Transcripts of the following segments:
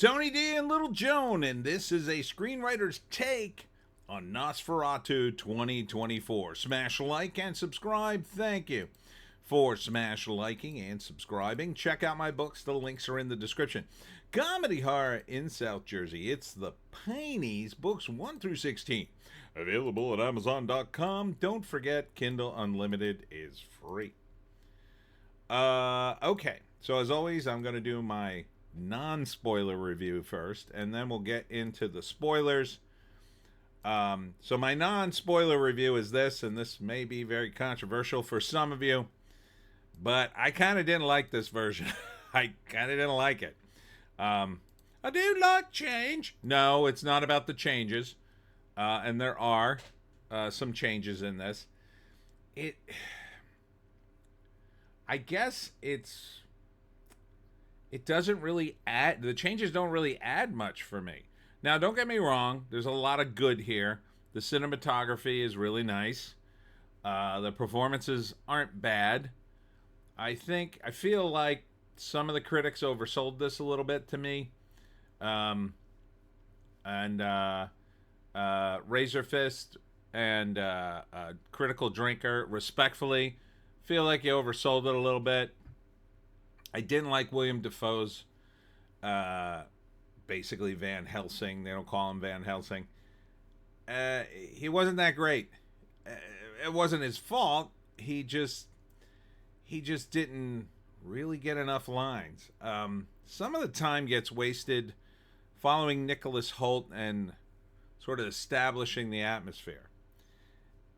Tony D and Little Joan, and this is a screenwriter's take on Nosferatu 2024. Smash like and subscribe. Thank you for smash liking and subscribing. Check out my books. The links are in the description. Comedy horror in South Jersey. It's the Pineys, books 1 through 16. Available at Amazon.com. Don't forget, Kindle Unlimited is free. Okay. So as always, I'm going to do my non-spoiler review first, and then we'll get into the spoilers. So my non-spoiler review is this, and this may be very controversial for some of you, but I kind of didn't like this version. I kind of didn't like it. I do like change. No, it's not about the changes, and there are some changes in this. I guess it doesn't really add, the changes don't really add much for me. Now, don't get me wrong, there's a lot of good here. The cinematography is really nice. The performances aren't bad. I feel like some of the critics oversold this a little bit to me. Razor Fist and Critical Drinker, respectfully, feel like you oversold it a little bit. I didn't like William Dafoe's basically Van Helsing. They don't call him Van Helsing. He wasn't that great. It wasn't his fault. He just didn't really get enough lines. Some of the time gets wasted following Nicholas Hoult and sort of establishing the atmosphere.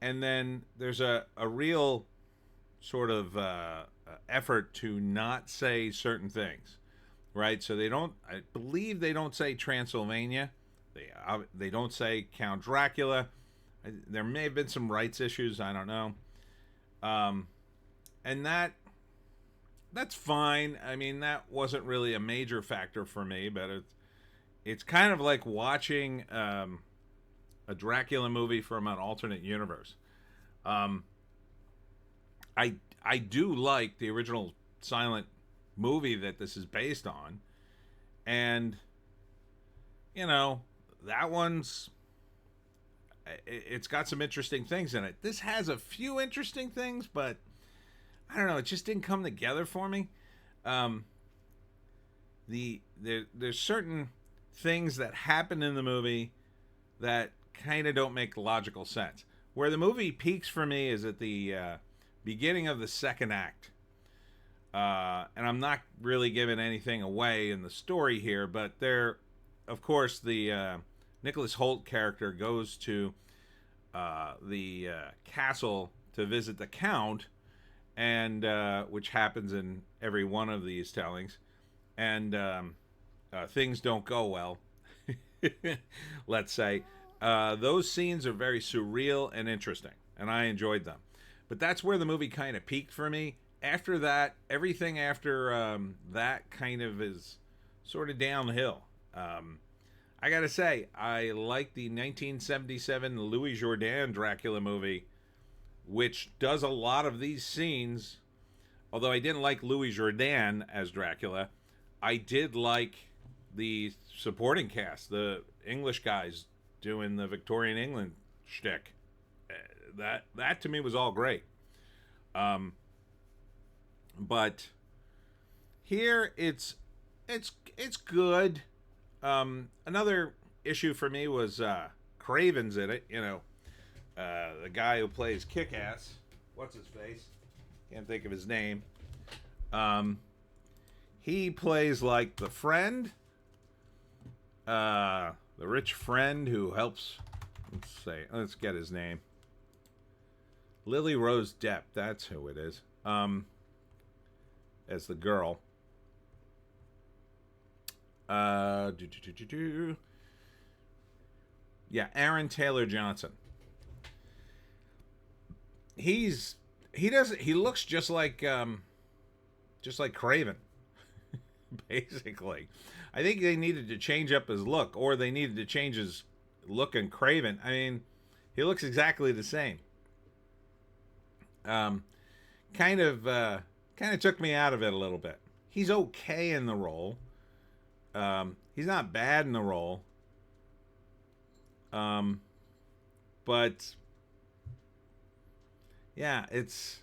And then there's a real sort of effort to not say certain things, right? So I believe they don't say Transylvania. They don't say Count Dracula. There may have been some rights issues. I don't know. And that's fine. I mean, that wasn't really a major factor for me, but it's kind of like watching a Dracula movie from an alternate universe. I do like the original silent movie that this is based on. And, that it's got some interesting things in it. This has a few interesting things, but I don't know, it just didn't come together for me. There's certain things that happen in the movie that kind of don't make logical sense. Where the movie peaks for me is at the beginning of the second act. And I'm not really giving anything away in the story here, but of course, the Nicholas Hoult character goes to the castle to visit the Count, and which happens in every one of these tellings, and things don't go well. Let's say those scenes are very surreal and interesting, and I enjoyed them. But that's where the movie kind of peaked for me. After that, everything after that kind of is sort of downhill. I gotta say, I like the 1977 Louis Jourdan Dracula movie, which does a lot of these scenes. Although I didn't like Louis Jourdan as Dracula, I did like the supporting cast, the English guys doing the Victorian England shtick. That to me was all great. But here it's good. Another issue for me was Craven's in it. The guy who plays Kick-Ass. What's his face? Can't think of his name. He plays like the friend, the rich friend who helps. Let's get his name. Lilly-Rose Depp. That's who it is. As the girl. Yeah, Aaron Taylor Johnson. He looks just like Craven. Basically. I think they needed to change up his look, or they needed to change his look in Craven. I mean, he looks exactly the same. Kind of took me out of it a little bit. He's okay in the role. He's not bad in the role. Um, but yeah, it's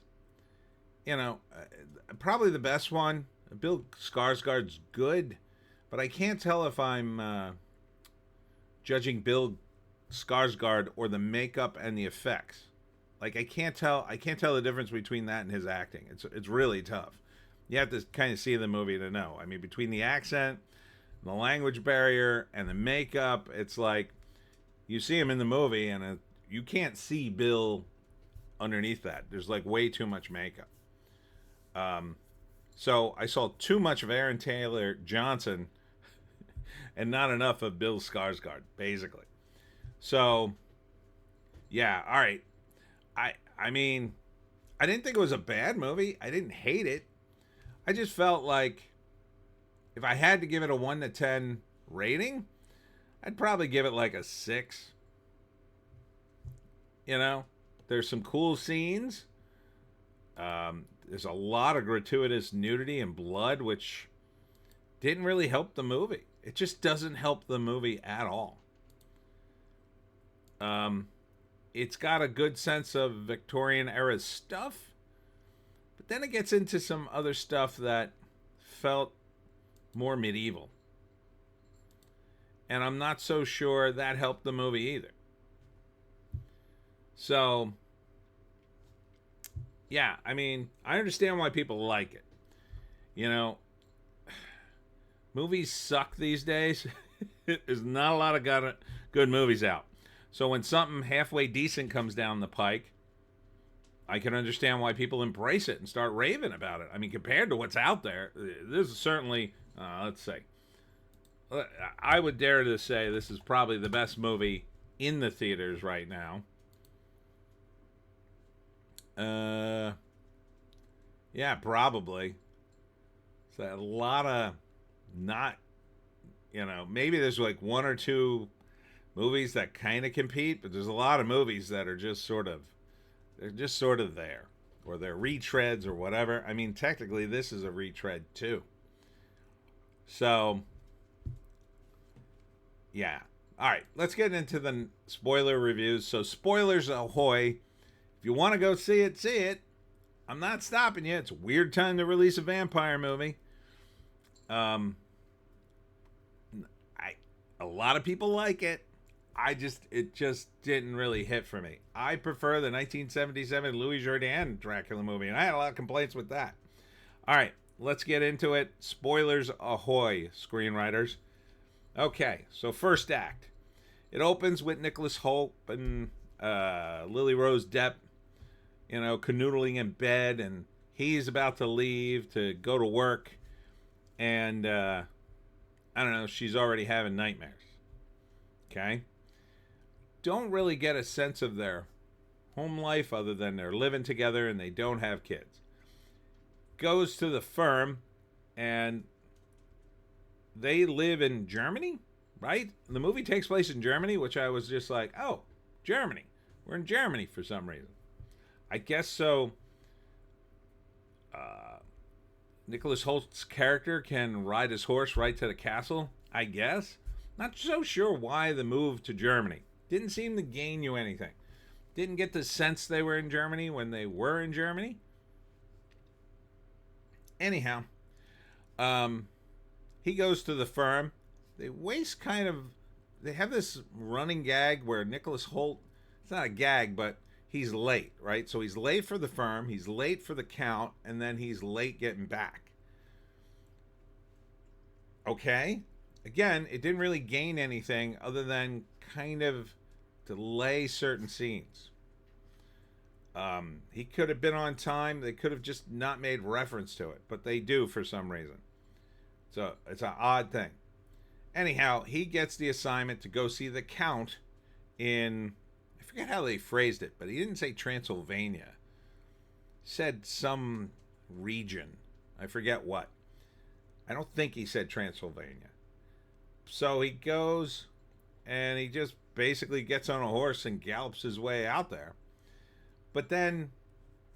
probably the best one. Bill Skarsgård's good, but I can't tell if I'm judging Bill Skarsgård or the makeup and the effects. Like I can't tell. I can't tell the difference between that and his acting. It's really tough. You have to kind of see the movie to know. I mean, between the accent, the language barrier, and the makeup, it's like you see him in the movie, and you can't see Bill underneath that. There's like way too much makeup. So I saw too much of Aaron Taylor Johnson and not enough of Bill Skarsgård, basically. So yeah, all right. I mean, I didn't think it was a bad movie. I didn't hate it. I just felt like if I had to give it a 1 to 10 rating, I'd probably give it like a 6. There's some cool scenes. There's a lot of gratuitous nudity and blood, which didn't really help the movie. It just doesn't help the movie at all. It's got a good sense of Victorian era stuff, but then it gets into some other stuff that felt more medieval. And I'm not so sure that helped the movie either. So, yeah, I mean, I understand why people like it. Movies suck these days. There's not a lot of good movies out. So when something halfway decent comes down the pike, I can understand why people embrace it and start raving about it. I mean, compared to what's out there, this is certainly, let's say, I would dare to say this is probably the best movie in the theaters right now. Yeah, probably. So a lot of not, maybe there's like one or two movies that kind of compete, but there's a lot of movies that are just sort of, they're just sort of there, or they're retreads or whatever. I mean, technically this is a retread too. So, yeah. All right, let's get into the spoiler reviews. So, spoilers ahoy. If you want to go see it, see it. I'm not stopping you. It's a weird time to release a vampire movie. A lot of people like it. It just didn't really hit for me. I prefer the 1977 Louis Jourdan Dracula movie, and I had a lot of complaints with that. All right, let's get into it. Spoilers ahoy, screenwriters. Okay, so first act. It opens with Nicholas Hoult and Lilly-Rose Depp, canoodling in bed, and he's about to leave to go to work, and I don't know, she's already having nightmares. Okay? Don't really get a sense of their home life other than they're living together and they don't have kids. Goes to the firm, and they live in Germany, right? The movie takes place in Germany, which I was just like, oh, Germany. We're in Germany for some reason. I guess so. Nicholas Holt's character can ride his horse right to the castle, I guess. Not so sure why the move to Germany. Didn't seem to gain you anything. Didn't get the sense they were in Germany when they were in Germany. Anyhow, he goes to the firm. They have this running gag where Nicholas Hoult, it's not a gag, but he's late, right? So he's late for the firm, he's late for the count, and then he's late getting back. Okay? Again, it didn't really gain anything other than kind of delay certain scenes. He could have been on time. They could have just not made reference to it, but they do for some reason. So it's an odd thing. Anyhow, he gets the assignment to go see the Count in, I forget how they phrased it, but he didn't say Transylvania. He said some region. I forget what. I don't think he said Transylvania. So he goes, and he just basically gets on a horse and gallops his way out there. But then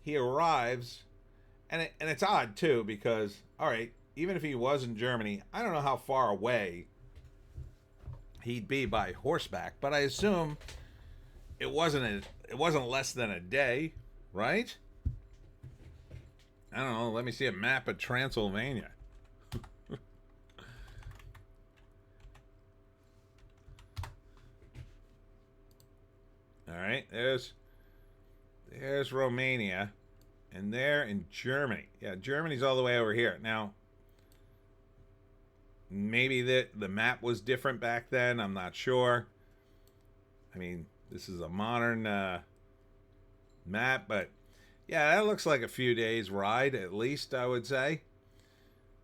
he arrives, and it's odd too, because, all right, even if he was in Germany, I don't know how far away he'd be by horseback, but I assume it wasn't less than a day, right? I don't know. Let me see a map of Transylvania. All right, there's Romania, and there in Germany. Yeah, Germany's all the way over here. Now, maybe the map was different back then. I'm not sure. I mean, this is a modern map, but yeah, that looks like a few days ride at least, I would say.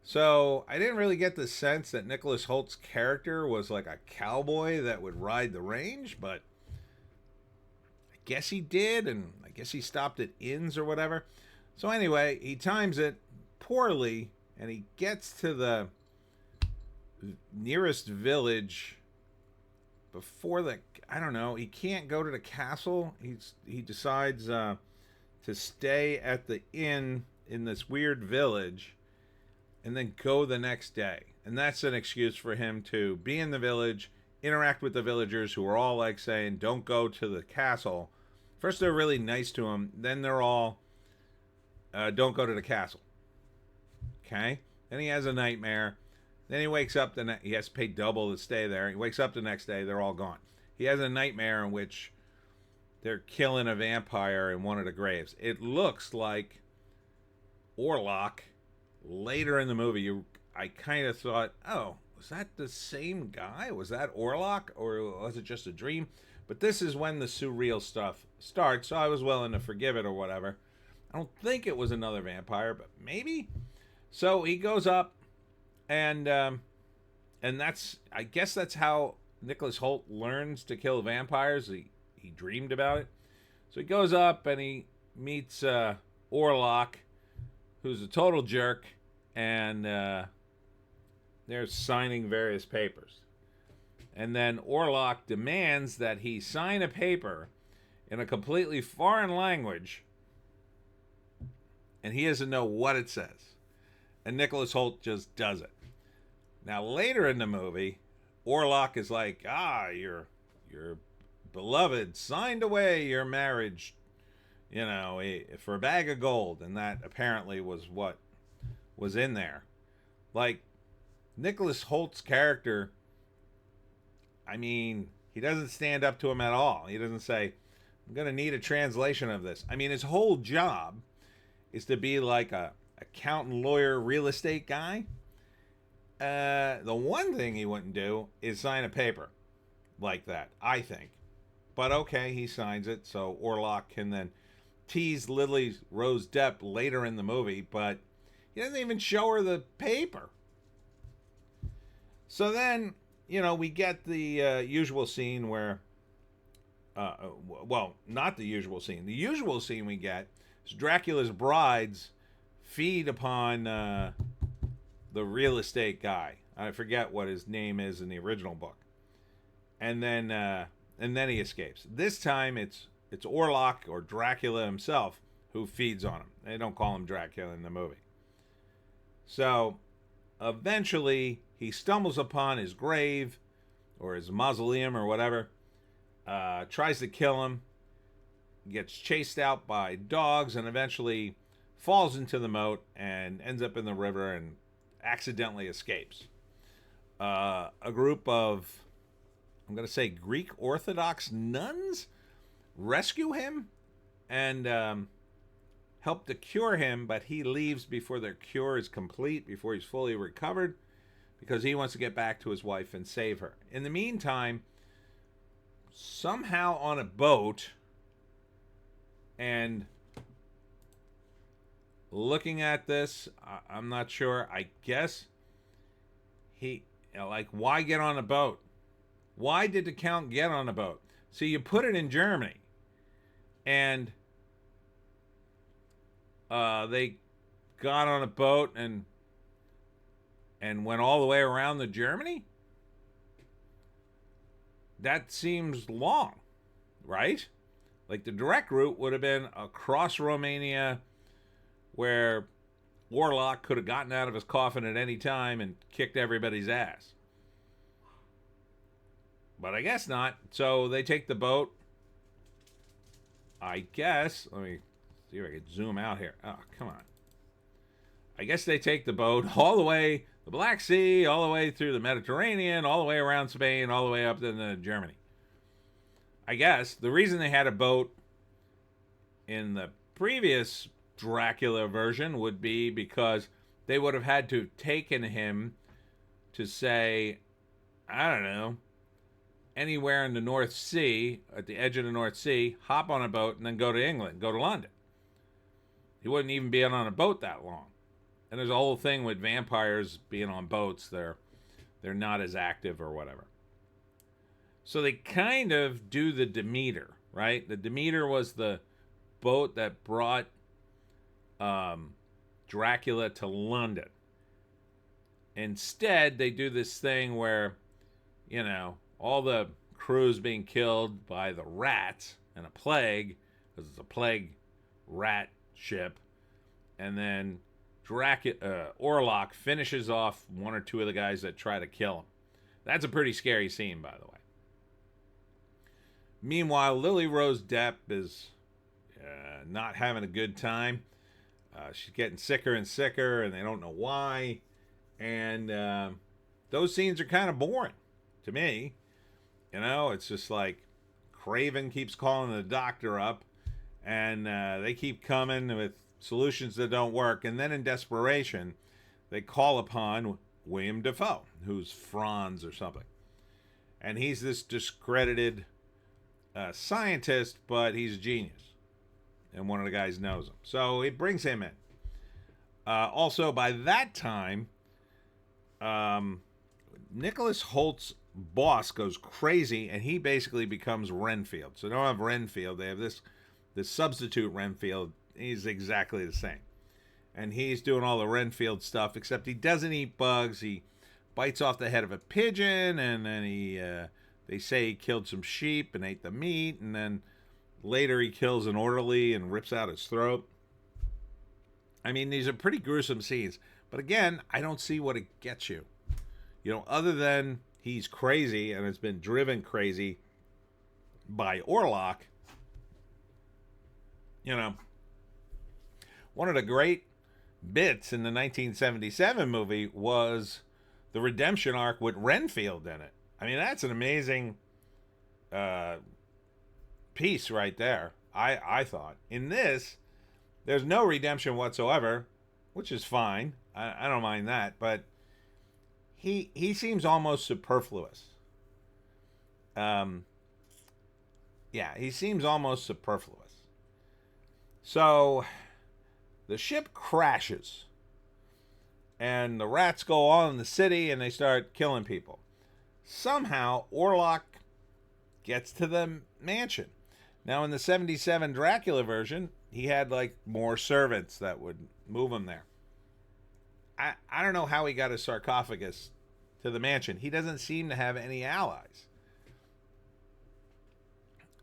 So I didn't really get the sense that Nicholas Hoult's character was like a cowboy that would ride the range, but I guess he did, and I guess he stopped at inns or whatever. So anyway, he times it poorly, and he gets to the nearest village before the, I don't know, he can't go to the castle. He decides to stay at the inn in this weird village and then go the next day. And that's an excuse for him to be in the village, interact with the villagers who are all like saying, don't go to the castle. First they're really nice to him, then they're all, don't go to the castle. Okay? Then he has a nightmare. Then he wakes up, he has to pay double to stay there. He wakes up the next day, they're all gone. He has a nightmare in which they're killing a vampire in one of the graves. It looks like Orlok. Later in the movie, I kind of thought, oh, was that the same guy? Was that Orlok, or was it just a dream? But this is when the surreal stuff starts, so I was willing to forgive it or whatever. I don't think it was another vampire, but maybe. So he goes up, and that's, I guess that's how Nicholas Hoult learns to kill vampires. He dreamed about it. So he goes up and he meets Orlok, who's a total jerk, and they're signing various papers. And then Orlok demands that he sign a paper in a completely foreign language, and he doesn't know what it says. And Nicholas Hoult just does it. Now, later in the movie, Orlok is like, your beloved signed away your marriage, for a bag of gold. And that apparently was what was in there. Like, Nicholas Hoult's character, I mean, he doesn't stand up to him at all. He doesn't say, I'm going to need a translation of this. I mean, his whole job is to be like a accountant, lawyer, real estate guy. The one thing he wouldn't do is sign a paper like that, I think. But okay, he signs it, so Orlok can then tease Lilly-Rose Depp later in the movie, but he doesn't even show her the paper. So then, we get the usual scene where, well, not the usual scene. The usual scene we get is Dracula's brides feed upon the real estate guy. I forget what his name is in the original book. And then he escapes. This time it's Orlok, or Dracula himself, who feeds on him. They don't call him Dracula in the movie. So eventually he stumbles upon his grave or his mausoleum or whatever, tries to kill him, gets chased out by dogs, and eventually falls into the moat and ends up in the river and accidentally escapes. A group of, I'm going to say, Greek Orthodox nuns rescue him and help to cure him, but he leaves before their cure is complete, before he's fully recovered, because he wants to get back to his wife and save her. In the meantime, somehow on a boat, and looking at this, I'm not sure, I guess why get on a boat? Why did the Count get on a boat? See, you put it in Germany, and they got on a boat and went all the way around the Germany? That seems long, right? Like, the direct route would have been across Romania, where Orlok could have gotten out of his coffin at any time and kicked everybody's ass. But I guess not. So they take the boat. I guess. Let me see if I can zoom out here. Oh, come on. I guess they take the boat all the way the Black Sea, all the way through the Mediterranean, all the way around Spain, all the way up to Germany. I guess the reason they had a boat in the previous Dracula version would be because they would have had to taken him to, say, I don't know, anywhere in the North Sea, at the edge of the North Sea, hop on a boat and then go to England, go to London. He wouldn't even be on a boat that long. And there's a whole thing with vampires being on boats. They're not as active or whatever. So they kind of do the Demeter, right? The Demeter was the boat that brought Dracula to London. Instead, they do this thing where, all the crew's being killed by the rats and a plague, because it's a plague rat ship, and then Orlok finishes off one or two of the guys that try to kill him. That's a pretty scary scene, by the way. Meanwhile, Lilly-Rose Depp is not having a good time. She's getting sicker and sicker, and they don't know why. And those scenes are kind of boring to me. It's just like Craven keeps calling the doctor up, and they keep coming with solutions that don't work. And then in desperation, they call upon William Dafoe, who's Franz or something. And he's this discredited scientist, but he's a genius. And one of the guys knows him. So it brings him in. Also, by that time, Nicholas Holt's boss goes crazy, and he basically becomes Renfield. So they don't have Renfield. They have this substitute Renfield. He's exactly the same. And he's doing all the Renfield stuff, except he doesn't eat bugs. He bites off the head of a pigeon, and then they say he killed some sheep and ate the meat, and then later he kills an orderly and rips out his throat. I mean, these are pretty gruesome scenes. But again, I don't see what it gets you. Other than he's crazy and has been driven crazy by Orlok. One of the great bits in the 1977 movie was the redemption arc with Renfield in it. I mean, that's an amazing piece right there, I thought. In this, there's no redemption whatsoever, which is fine. I don't mind that, but he seems almost superfluous. He seems almost superfluous. So the ship crashes, and the rats go all in the city, and they start killing people. Somehow, Orlok gets to the mansion. Now, in the 77 Dracula version, he had, more servants that would move him there. I don't know how he got his sarcophagus to the mansion. He doesn't seem to have any allies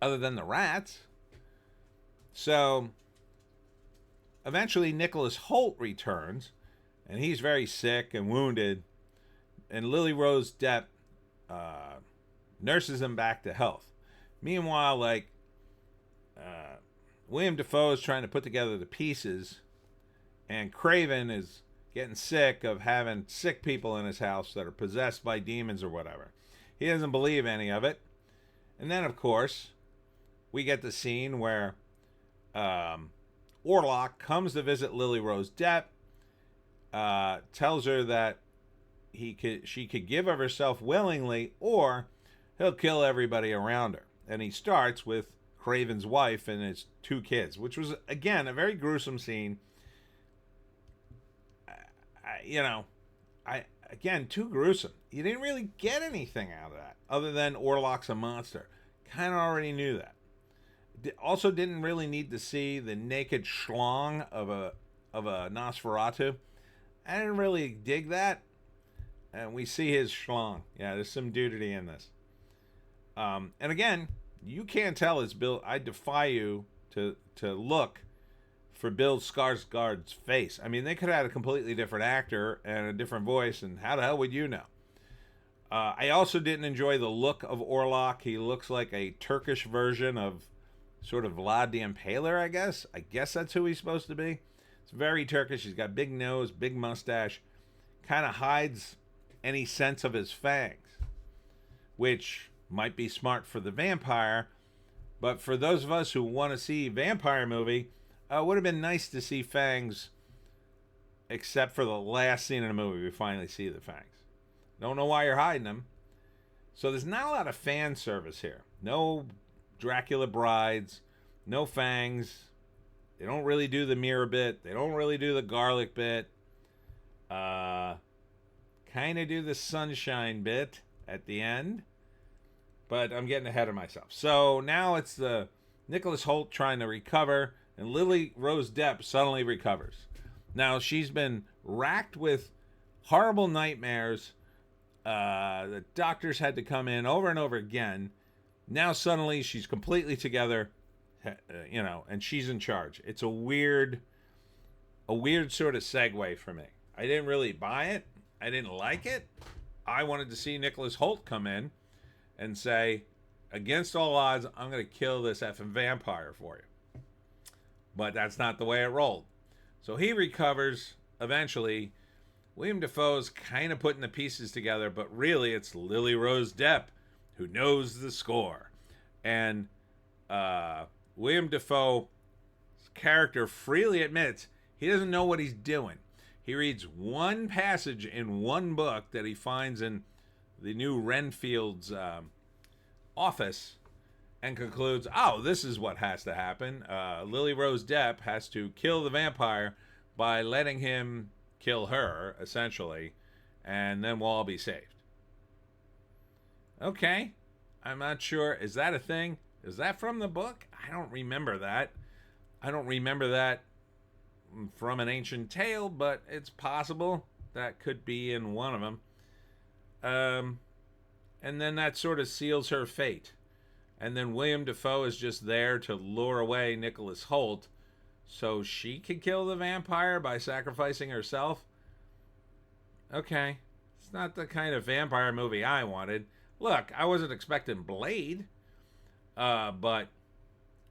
other than the rats. So, eventually, Nicholas Hoult returns, and he's very sick and wounded, and Lilly-Rose Depp nurses him back to health. Meanwhile, William Dafoe is trying to put together the pieces, and Craven is getting sick of having sick people in his house that are possessed by demons or whatever. He doesn't believe any of it. And then, of course, we get the scene where Orlok comes to visit Lilly-Rose Depp, tells her that she could give of herself willingly, or he'll kill everybody around her. And he starts with Craven's wife and his two kids, which was, again, a very gruesome scene. Again, too gruesome. You didn't really get anything out of that, other than Orlok's a monster. Kind of already knew that. Also didn't really need to see the naked schlong of a Nosferatu. I didn't really dig that. And we see his schlong. Yeah, there's some nudity in this. And again, you can't tell it's Bill. I defy you to look for Bill Skarsgård's face. I mean, they could have had a completely different actor and a different voice, and how the hell would you know? I also didn't enjoy the look of Orlok. He looks like a Turkish version of sort of Vlad the Impaler, I guess. I guess that's who he's supposed to be. It's very Turkish. He's got big nose, big mustache. Kind of hides any sense of his fangs, which might be smart for the vampire. But for those of us who want to see a vampire movie, it would have been nice to see fangs, except for the last scene in the movie. We finally see the fangs. Don't know why you're hiding them. So there's not a lot of fan service here. No Dracula brides, no fangs. They don't really do the mirror bit. They don't really do the garlic bit. Kind of do the sunshine bit at the end. But I'm getting ahead of myself. So now it's the Nicholas Hoult trying to recover, and Lilly-Rose Depp suddenly recovers. Now she's been racked with horrible nightmares. The doctors had to come in over and over again. Now suddenly she's completely together, and she's in charge. It's a weird sort of segue for me. I didn't really buy it. I didn't like it. I wanted to see Nicholas Hoult come in and say, against all odds, I'm going to kill this effing vampire for you. But that's not the way it rolled. So he recovers eventually. William Dafoe's kind of putting the pieces together, but really it's Lilly-Rose Depp who knows the score. And William Dafoe's character freely admits he doesn't know what he's doing. He reads one passage in one book that he finds in the new Renfield's office and concludes, oh, this is what has to happen. Lilly-Rose Depp has to kill the vampire by letting him kill her, essentially, and then we'll all be saved. Okay, I'm not sure. Is that a thing? Is that from the book? I don't remember that. I don't remember that from an ancient tale, but it's possible that could be in one of them. And then that sort of seals her fate. And then William Dafoe is just there to lure away Nicholas Hoult so she could kill the vampire by sacrificing herself. Okay, it's not the kind of vampire movie I wanted. Look, I wasn't expecting Blade, but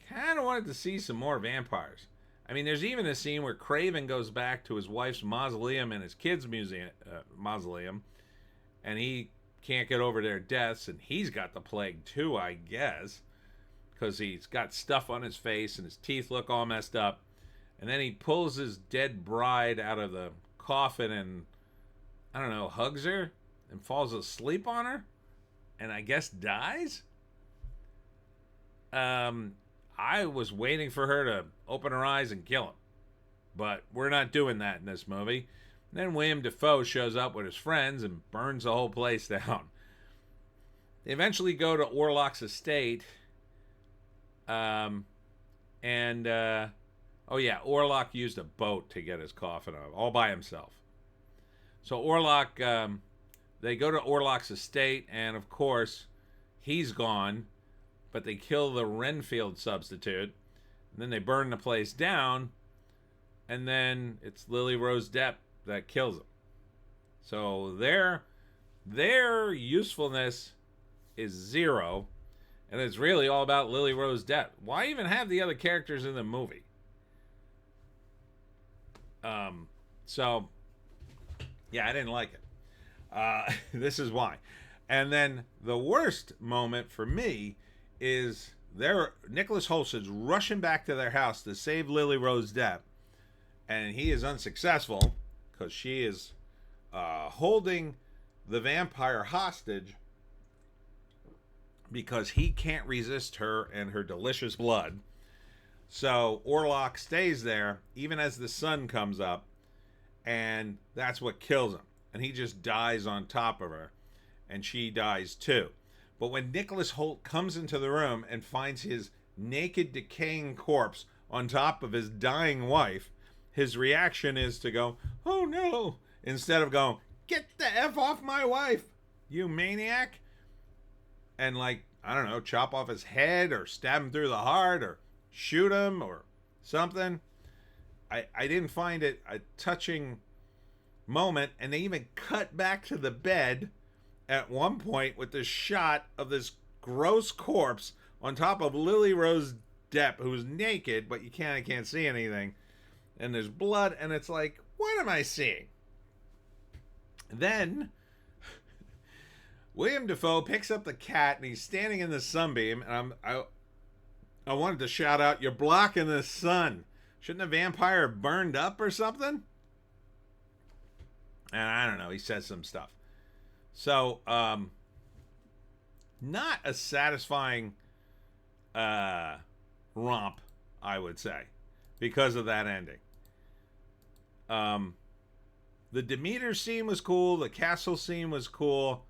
kind of wanted to see some more vampires. I mean, there's even a scene where Craven goes back to his wife's mausoleum and his kid's mausoleum, and he can't get over their deaths, and he's got the plague too, I guess, because he's got stuff on his face and his teeth look all messed up. And then he pulls his dead bride out of the coffin and, I don't know, hugs her and falls asleep on her and I guess dies. I was waiting for her to open her eyes and kill him, but we're not doing that in this movie. And then William Dafoe shows up with his friends and burns the whole place down. They eventually go to Orlok's estate. Orlok used a boat to get his coffin up, all by himself. So Orlok, they go to Orlok's estate, and of course, he's gone, but they kill the Renfield substitute, and then they burn the place down, and then it's Lilly-Rose Depp that kills him. So their usefulness is zero, and it's really all about Lilly-Rose Depp. Why even have the other characters in the movie? So yeah, I didn't like it. This is why. And then the worst moment for me is Nicholas Hoult is rushing back to their house to save Lilly-Rose Depp, and he is unsuccessful because she is holding the vampire hostage because he can't resist her and her delicious blood. So Orlok stays there even as the sun comes up, and that's what kills him. And he just dies on top of her, and she dies too. But when Nicholas Hoult comes into the room and finds his naked, decaying corpse on top of his dying wife, his reaction is to go, "Oh no," instead of going, "Get the F off my wife, you maniac," and I don't know, chop off his head or stab him through the heart or shoot him or something. I didn't find it a touching moment, and they even cut back to the bed at one point with this shot of this gross corpse on top of Lilly-Rose Depp, who's naked, but you can't see anything, and there's blood, and it's like, what am I seeing? Then William Dafoe picks up the cat, and he's standing in the sunbeam, and I wanted to shout out, "You're blocking the sun. Shouldn't a vampire have burned up or something?" And I don't know. He says some stuff. So, not a satisfying romp, I would say, because of that ending. The Demeter scene was cool. The castle scene was cool.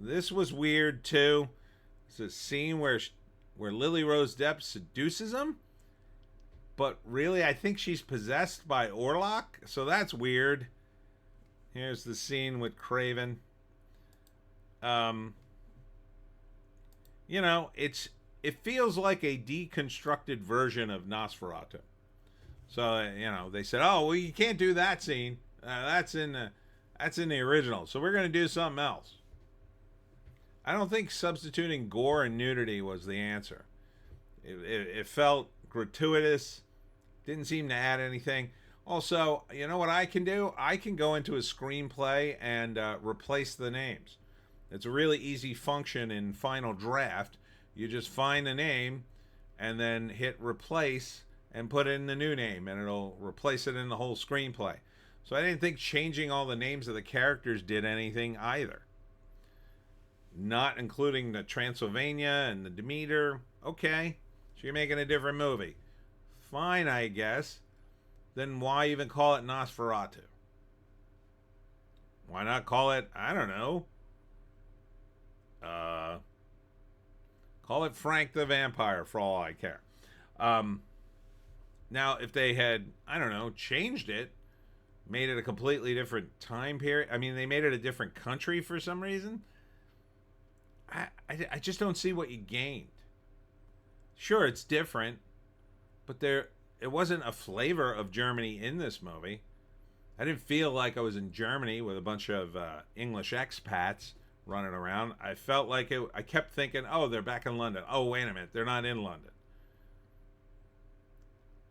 This was weird too. It's a scene where Lily-Rose Depp seduces him, but really I think she's possessed by Orlok, so that's weird. Here's the scene with Craven. You know, it feels like a deconstructed version of Nosferatu. So, you know, they said, "Oh, well, you can't do that scene. That's in the original. So we're going to do something else." I don't think substituting gore and nudity was the answer. It felt gratuitous. Didn't seem to add anything. Also, you know what I can do? I can go into a screenplay and replace the names. It's a really easy function in Final Draft. You just find a name and then hit replace and put in the new name, and it'll replace it in the whole screenplay. So I didn't think changing all the names of the characters did anything either. Not including the Transylvania and the Demeter. Okay, so you're making a different movie. Fine, I guess. Then why even call it Nosferatu? Why not call it, I don't know, call it Frank the Vampire for all I care. Now, if they had, I don't know, changed it, made it a completely different time period. I mean, they made it a different country for some reason. I just don't see what you gained. Sure, it's different, but it wasn't a flavor of Germany in this movie. I didn't feel like I was in Germany with a bunch of English expats running around. I felt like I kept thinking, oh, they're back in London. Oh, wait a minute, they're not in London.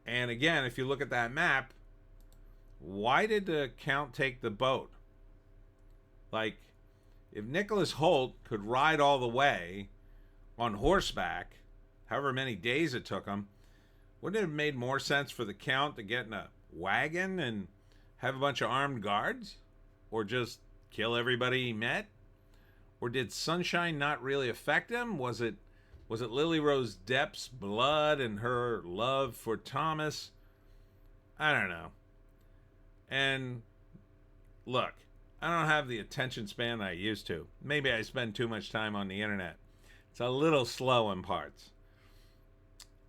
And again, if you look at that map, why did the Count take the boat? Like, if Nicholas Hoult could ride all the way on horseback, however many days it took him, wouldn't it have made more sense for the Count to get in a wagon and have a bunch of armed guards? Or just kill everybody he met? Or did sunshine not really affect him? Was it Lily-Rose Depp's blood and her love for Thomas? I don't know. And look, I don't have the attention span I used to. Maybe I spend too much time on the internet. It's a little slow in parts.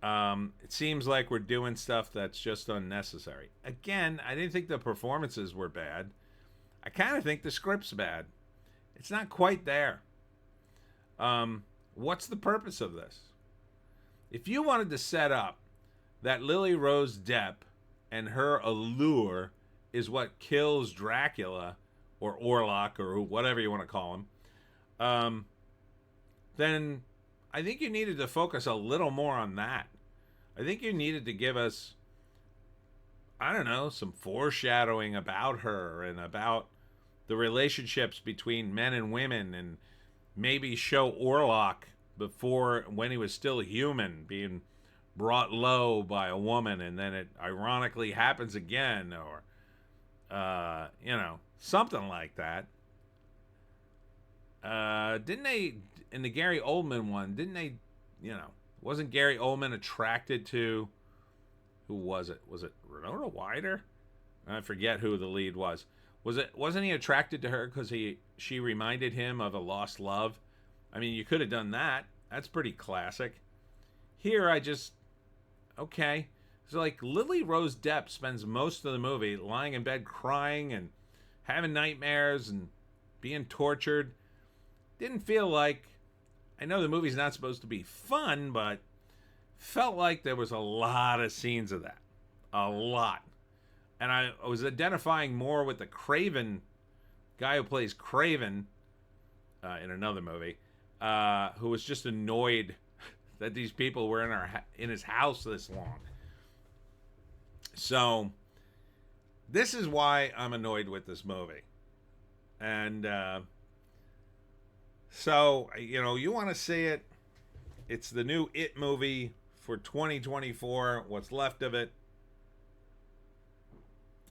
It seems like we're doing stuff that's just unnecessary. Again, I didn't think the performances were bad. I kind of think the script's bad. It's not quite there. What's the purpose of this? If you wanted to set up that Lily-Rose Depp and her allure is what kills Dracula, or Orlok, or whatever you want to call him, then I think you needed to focus a little more on that. I think you needed to give us, I don't know, some foreshadowing about her and about the relationships between men and women, and maybe show Orlok before, when he was still human, being brought low by a woman, and then it ironically happens again, or you know, something like that. Didn't they, in the Gary Oldman one, didn't they, you know, wasn't Gary Oldman attracted to, who was it? Was it Renata Wider? I forget who the lead was. Wasn't he attracted to her because she reminded him of a lost love? I mean, you could have done that. That's pretty classic. Here, okay. So, like, Lily-Rose Depp spends most of the movie lying in bed crying and having nightmares and being tortured. Didn't feel like, I know the movie's not supposed to be fun, but felt like there was a lot of scenes of that. A lot. And I was identifying more with the Craven guy who plays Craven in another movie, who was just annoyed that these people were in his house this long. So this is why I'm annoyed with this movie. And so, you want to see it. It's the new It movie for 2024, what's left of it.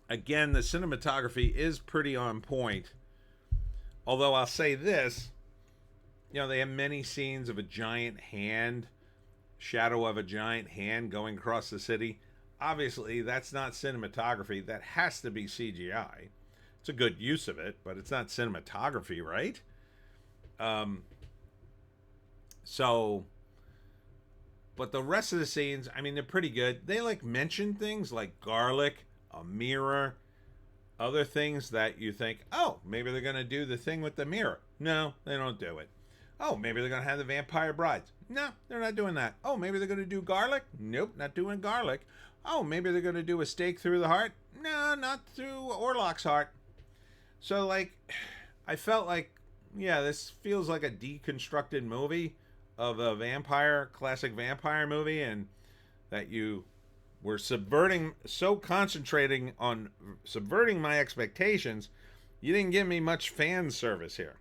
Again, the cinematography is pretty on point. Although I'll say this, they have many scenes of a giant hand, shadow of a giant hand going across the city. Obviously, that's not cinematography. That has to be CGI. It's a good use of it, but it's not cinematography, right? But the rest of the scenes, they're pretty good. They mention things like garlic, a mirror, other things that you think, oh, maybe they're going to do the thing with the mirror. No, they don't do it. Oh, maybe they're going to have the vampire brides. No, they're not doing that. Oh, maybe they're going to do garlic. Nope, not doing garlic. Oh, maybe they're going to do a stake through the heart. No, not through Orlok's heart. So, I felt like, yeah, this feels like a deconstructed movie of a classic vampire movie, and that you were concentrating on subverting my expectations, you didn't give me much fan service here.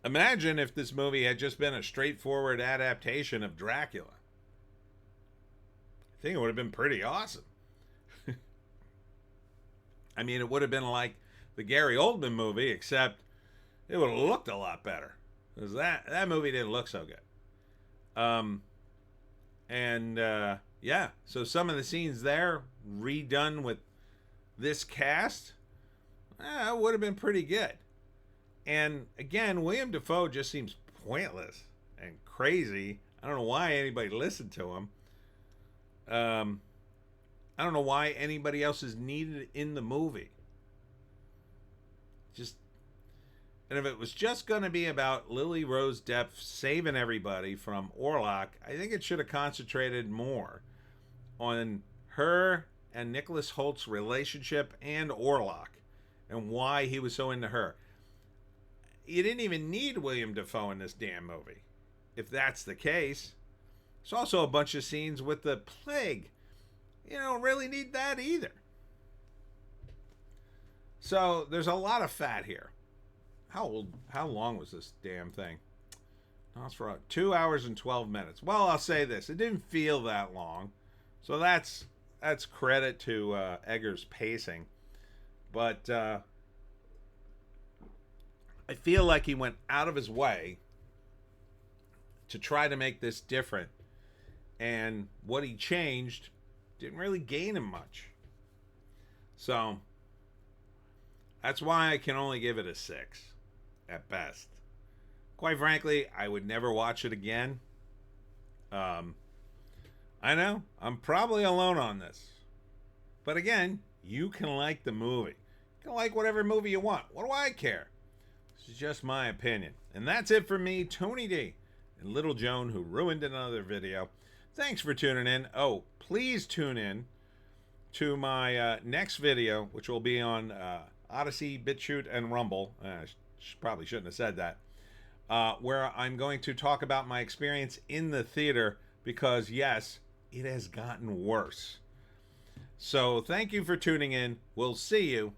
Imagine if this movie had just been a straightforward adaptation of Dracula. I think it would have been pretty awesome. It would have been like the Gary Oldman movie, except it would have looked a lot better. Because that movie didn't look so good. Yeah, so some of the scenes there, redone with this cast, would have been pretty good. And again, William Dafoe just seems pointless and crazy. I don't know why anybody listened to him. I don't know why anybody else is needed in the movie. And if it was just going to be about Lilly-Rose Depp saving everybody from Orlok, I think it should have concentrated more on her and Nicholas Hoult's relationship and Orlok and why he was so into her. You didn't even need William Dafoe in this damn movie, if that's the case. There's also a bunch of scenes with the plague. You don't really need that either. So there's a lot of fat here. How long was this damn thing? Nosferatu, 2 hours and 12 minutes. Well, I'll say this. It didn't feel that long. So that's credit to Eggers' pacing. But I feel like he went out of his way to try to make this different. And what he changed didn't really gain him much. So that's why I can only give it a 6 at best. Quite frankly, I would never watch it again. I know, I'm probably alone on this. But again, you can like the movie. You can like whatever movie you want. What do I care? This is just my opinion. And that's it for me, Tony D, and Little Joan, who ruined another video. Thanks for tuning in. Oh, please tune in to my next video, which will be on Odysee, Bitchute, and Rumble. Probably shouldn't have said that. Where I'm going to talk about my experience in the theater, because yes, it has gotten worse. So thank you for tuning in. We'll see you